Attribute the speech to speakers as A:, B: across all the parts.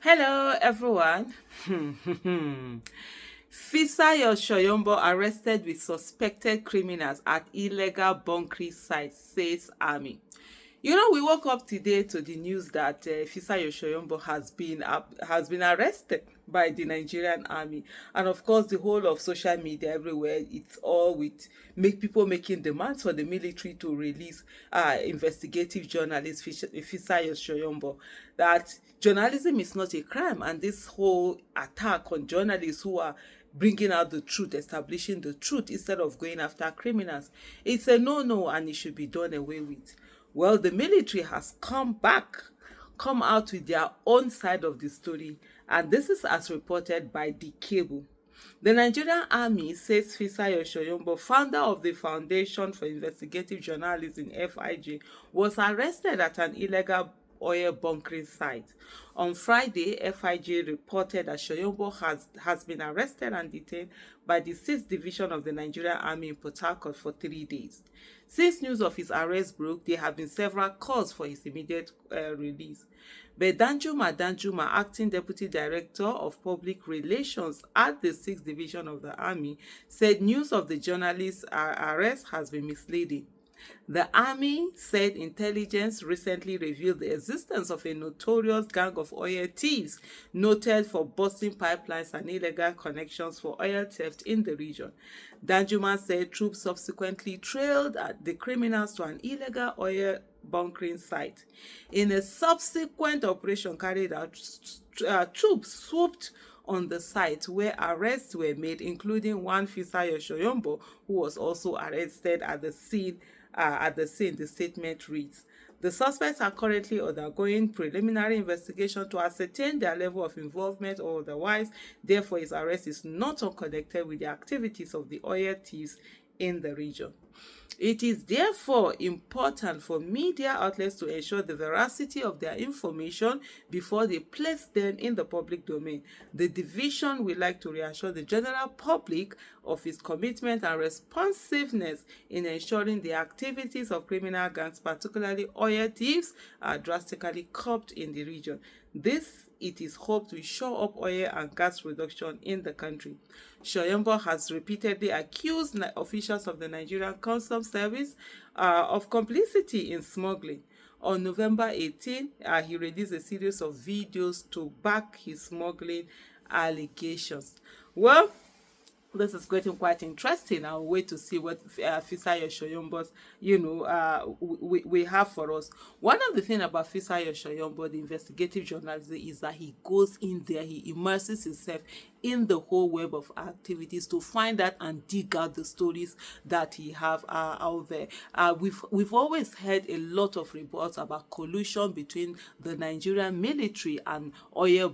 A: Hello, everyone. Fisayo Soyombo arrested with suspected criminals at illegal bunkering site, says army. We woke up today to the news that Fisayo Soyombo has been arrested by the Nigerian army, and of course, the whole of social media everywhere. It's all with make people making demands for the military to release investigative journalist Fisayo Soyombo. That journalism is not a crime, and this whole attack on journalists who are bringing out the truth, establishing the truth instead of going after criminals, it's a no-no, and it should be done away with. Well, the military has come out with their own side of the story, and this is as reported by the Cable. The Nigerian Army says Fisayo Soyombo, founder of the Foundation for Investigative Journalism (FIJ), was arrested at an illegal oil bunkering site. On Friday, FIJ reported that Soyombo has been arrested and detained by the 6th Division of the Nigerian Army in Port Harcourt for 3 days. Since news of his arrest broke, there have been several calls for his immediate release. But Danjuma, acting deputy director of public relations at the 6th Division of the Army, said news of the journalist's arrest has been misleading. The army said intelligence recently revealed the existence of a notorious gang of oil thieves noted for busting pipelines and illegal connections for oil theft in the region. Danjuma said troops subsequently trailed the criminals to an illegal oil bunkering site. In a subsequent operation carried out, troops swooped on the site where arrests were made, including one Fisayo Soyombo, who was also arrested at the scene. The statement reads, the suspects are currently undergoing preliminary investigation to ascertain their level of involvement or otherwise. Therefore, his arrest is not unconnected with the activities of the oil thieves in the region. It is therefore important for media outlets to ensure the veracity of their information before they place them in the public domain. The division would like to reassure the general public of its commitment and responsiveness in ensuring the activities of criminal gangs, particularly oil thieves, are drastically curbed in the region. This, it is hoped, will shore up oil and gas production in the country. Soyombo has repeatedly accused officials of the Nigerian Customs Service of complicity in smuggling. On November 18, he released a series of videos to back his smuggling allegations. Well, this is getting quite interesting. I'll wait to see what Fisayo Soyombo's, we have for us. One of the things about Fisayo Soyombo, the investigative journalist, is that he goes in there, he immerses himself in the whole web of activities to find out and dig out the stories that he have out there. We've always heard a lot of reports about collusion between the Nigerian military and oil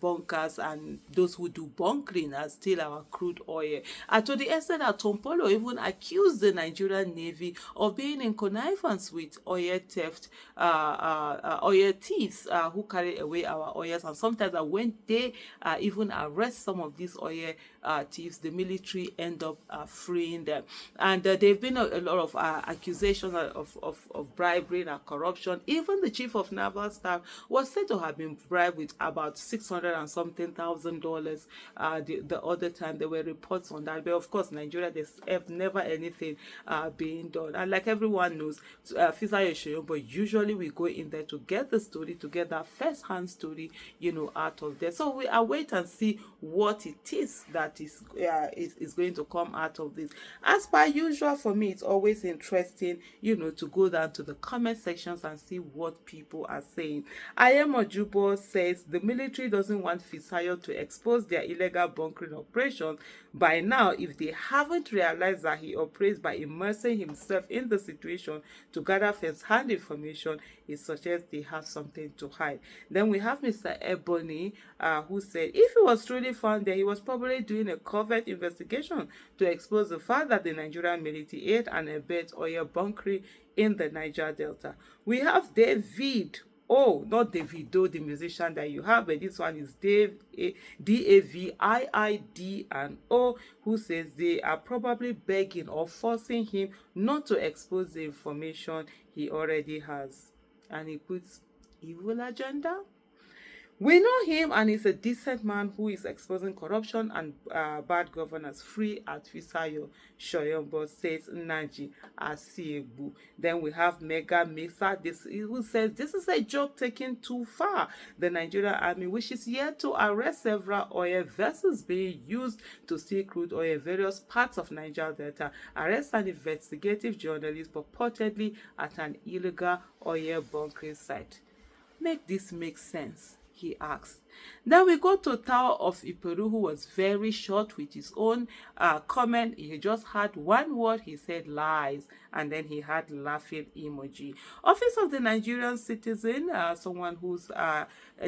A: bunkers and those who do bunkering and steal our crude oil. To the extent that Tompolo even accused the Nigerian Navy of being in connivance with oil theft, oil thieves who carry away our oils, and sometimes when they even arrest some of these oil thieves, the military end up freeing them. And there have been a lot of accusations of bribery and corruption. Even the chief of naval staff was said to have been bribed with about $600 and something thousand dollars. The other time there were reports on that, but of course Nigeria, there's never anything being done. And like everyone knows, Fisayo Soyombo usually we go in there to get the story, to get that first-hand story, out of there. So we await and see what it is that is going to come out of this. As per usual, for me, it's always interesting, to go down to the comment sections and see what people are saying. Ojubo says the military doesn't want Fisayo to expose their illegal bunkering operation. By now, if they haven't realized that he operates by immersing himself in the situation to gather first-hand information, it suggests they have something to hide. Then we have Mr. Ebony, who said if he was truly found there, he was probably doing a covert investigation to expose the fact that the Nigerian military aid and abet oil bunkering in the Niger Delta. We have David. Oh, not Davido, the musician that you have, but this one is Dave, David, and O, who says they are probably begging or forcing him not to expose the information he already has. And he puts evil agenda. We know him and he's a decent man who is exposing corruption and bad governance. Free at Fisayo Soyombo, says Naji Asiegbu. Then we have Mega Mesa, who says this is a joke taken too far. The Nigerian army, which is yet to arrest several oil vessels being used to steal crude oil in various parts of Niger Delta, arrest an investigative journalist purportedly at an illegal oil bunkering site. Make this make sense, he asked. Then we go to Tao of Iperu, who was very short with his own comment. He just had one word, he said lies, and then he had laughing emoji. Office of the Nigerian Citizen, someone whose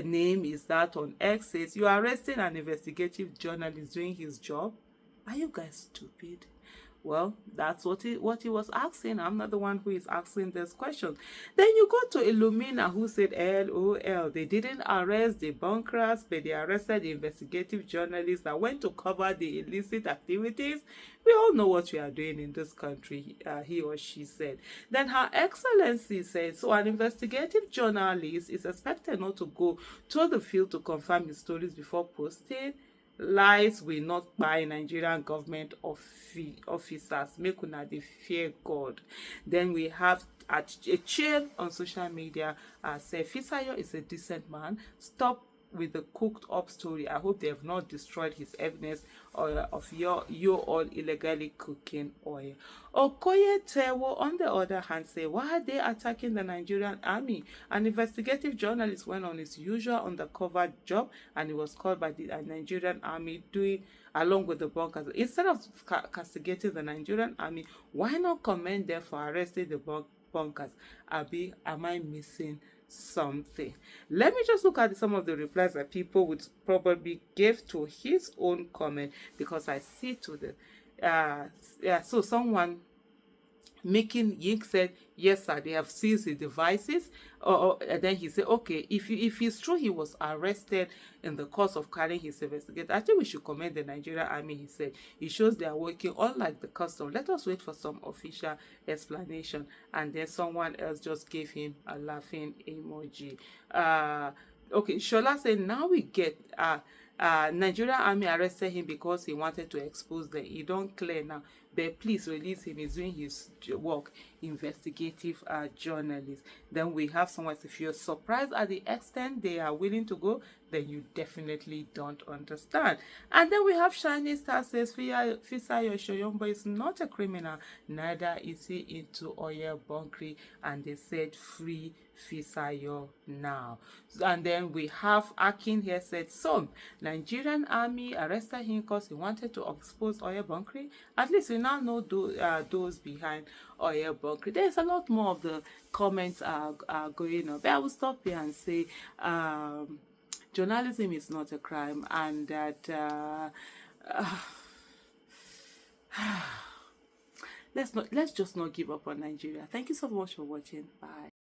A: name is that on X, says, you are arresting an investigative journalist doing his job. Are you guys stupid? Well, that's what he was asking. I'm not the one who is asking this question. Then you go to Illumina, who said LOL. They didn't arrest the bunkers, but they arrested the investigative journalists that went to cover the illicit activities. We all know what we are doing in this country, he or she said. Then Her Excellency said, so an investigative journalist is expected not to go to the field to confirm his stories before posting. Lies will not buy Nigerian government officers. Make una dey fear God. Then we have a chain on social media say Fisayo is a decent man. Stop with the cooked up story. I hope they have not destroyed his evidence of you all illegally cooking oil. Okoye Tewo, on the other hand, say, why are they attacking the Nigerian army? An investigative journalist went on his usual undercover job and he was called by the Nigerian army doing along with the bunkers. Instead of castigating the Nigerian army, why not commend them for arresting the bunkers? Abi, am I missing something? Let me just look at some of the replies that people would probably give to his own comment, because I see to the so someone making Yik said, yes sir, they have seized his devices. And then he said, okay, if it's true he was arrested in the course of carrying his investigation, I think we should commend the Nigerian army. He said it shows they are working unlike the custom. Let us wait for some official explanation. And then someone else just gave him a laughing emoji. Okay, Shola said, now we get Nigerian army arrested him because he wanted to expose them. He don't clear now, but please release him. He's doing his work, investigative journalist. Then we have someone, if you're surprised at the extent they are willing to go, then you definitely don't understand. And then we have Shiny Star says, Fisayo Soyombo is not a criminal, neither is he into oil bunkering, and they said free Fisayo now. And then we have Akin here said, so Nigerian army arrested him because he wanted to expose oil bunkering. At least we now know those behind oil bunkering. There's a lot more of the comments are going on, but I will stop here and say journalism is not a crime, and that let's just not give up on Nigeria. Thank you so much for watching. Bye.